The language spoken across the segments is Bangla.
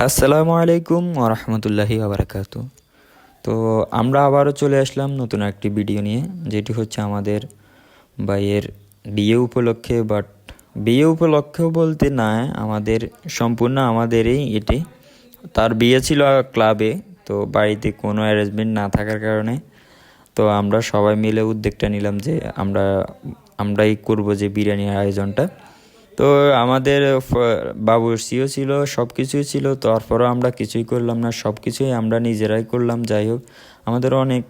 আসসালামু আলাইকুম ওরহমতুল্লাহি আবরাকাতু। তো আমরা আবারও চলে আসলাম নতুন একটি ভিডিও নিয়ে, যেটি হচ্ছে আমাদের ভাইয়ের বিয়ে উপলক্ষে। বাট বিয়ে উপলক্ষেও বলতে না, আমাদের সম্পূর্ণ আমাদেরই এটি। তার বিয়ে ছিল ক্লাবে, তো বাড়িতে কোনো অ্যারেঞ্জমেন্ট না থাকার কারণে তো আমরা সবাই মিলে উদ্যোগটা নিলাম যে আমরাই করব যে বিরিয়ানির আয়োজনটা। তো আমাদের বাবুর্চিও ছিল, সব কিছুই ছিল, তারপরও আমরা কিছুই করলাম না, সব কিছুই আমরা নিজেরাই করলাম। যাই হোক, আমাদের অনেক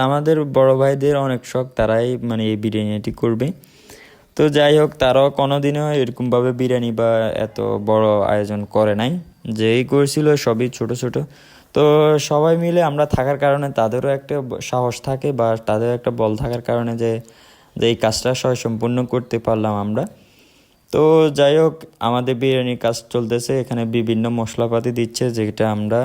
আমাদের বড় ভাইদের অনেক শখ, তারাই মানে এই বিরিয়ানিটি করবে। তো যাই হোক, তারাও কোনোদিনও এরকমভাবে বিরিয়ানি বা এত বড় আয়োজন করে নাই, যেই করছিল সবই ছোট ছোট। তো সবাই মিলে আমরা থাকার কারণে তাদেরও একটা সাহস থাকে বা তাদের একটা বল থাকার কারণে যে এই কাজটা সম্পূর্ণ করতে পারলাম আমরা। তো যাই হোক, আমাদের বিরিয়ানির কাজ চলতেছে, এখানে বিভিন্ন মশলাপাতি দিচ্ছে, যেটা আমরা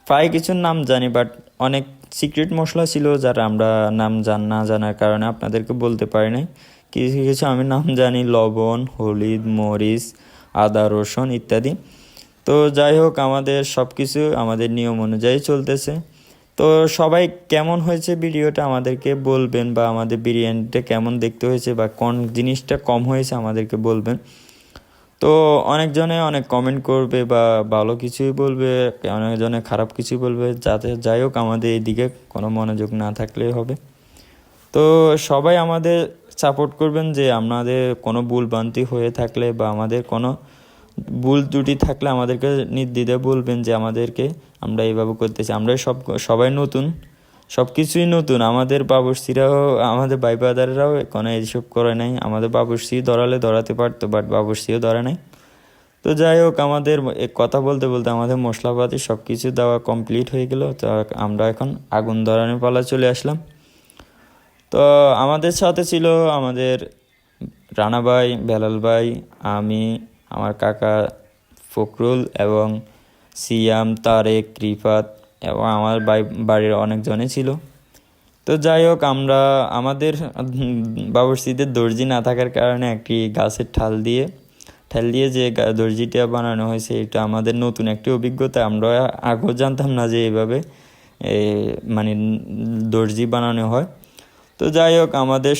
প্রায় কিছুর নাম জানি, বাট অনেক সিক্রেট মশলা ছিল যারা আমরা নাম না জানার কারণে আপনাদেরকে বলতে পারি নাই। কিছু কিছু আমি নাম জানি: লবণ, হলুদ, মরিচ, আদা, রসুন ইত্যাদি। তো যাই হোক, আমাদের সব কিছু আমাদের নিয়ম অনুযায়ী চলতেছে। তো সবাই কেমন হয়েছে ভিডিওটা আমাদেরকে বলবেন, বা আমাদের বিরিয়ানিটা কেমন দেখতে হয়েছে বা কোন জিনিসটা কম হয়েছে আমাদেরকে বলবেন। তো অনেকজনে অনেক কমেন্ট করবে বা ভালো কিছুই বলবে, অনেকজনে খারাপ কিছুই বলবে, যাতে যাই হোক আমাদের এইদিকে কোনো মনোযোগ না থাকলেই হবে। তো সবাই আমাদের সাপোর্ট করবেন, যে আমাদের কোনো ভুলভ্রান্তি হয়ে থাকলে বা আমাদের কোনো ভুল ত্রুটি থাকলে আমাদেরকে নির্দ্বিধায় বলবেন যে আমাদেরকে আমরা এইভাবে করতেছি। আমরা সবাই নতুন, সব কিছুই নতুন। আমাদের বাবুর্চিরাও, আমাদের ভাই ব্রাদাররাও কোনো এইসব করে নাই। আমাদের বাবুর্চি ধরালে ধরাতে পারতো, বাট বাবুর্চিও ধরে নাই। তো যাই হোক, আমাদের কথা বলতে বলতে আমাদের মশলাপাতি সব কিছু দেওয়া কমপ্লিট হয়ে গেল। তো আমরা এখন আগুন ধরানোর পালা চলে আসলাম। তো আমাদের সাথে ছিল আমাদের রানা ভাই, বেলাল ভাই, আমি, আমার কাকা ফখরুল এবং সিয়াম, তারেক, রিফাত এবং আমার বাড়ির অনেকজনই ছিল। তো যাই হোক, আমরা আমাদের বাবুর্চিদের দর্জি না থাকার কারণে একটি গাছের ঠাল দিয়ে যে দর্জিটা বানানো হয়েছে, এটা আমাদের নতুন একটি অভিজ্ঞতা। আমরা আগেও জানতাম না যে এইভাবে মানে দর্জি বানানো হয়। তো যাই হোক, আমাদের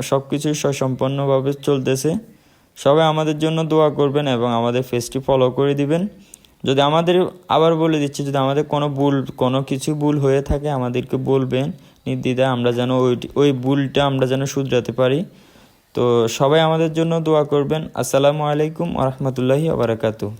সব কিছুই সম্পন্নভাবে চলতেছে। সবাই আমাদের জন্য দোয়া করবেন এবং আমাদের পেজটি ফলো করে দিবেন। যদি আমাদের, আবার বলে দিচ্ছি, যদি আমাদের কোনো কিছু ভুল হয়ে থাকে আমাদেরকে বলবেন নির্দ্বিধায়, আমরা যেন ওই ভুলটা আমরা যেন শুধরাতে পারি। তো সবাই আমাদের জন্য দোয়া করবেন। আসসালামু আলাইকুম ওয়া রাহমাতুল্লাহি ওয়া বারাকাতুহু।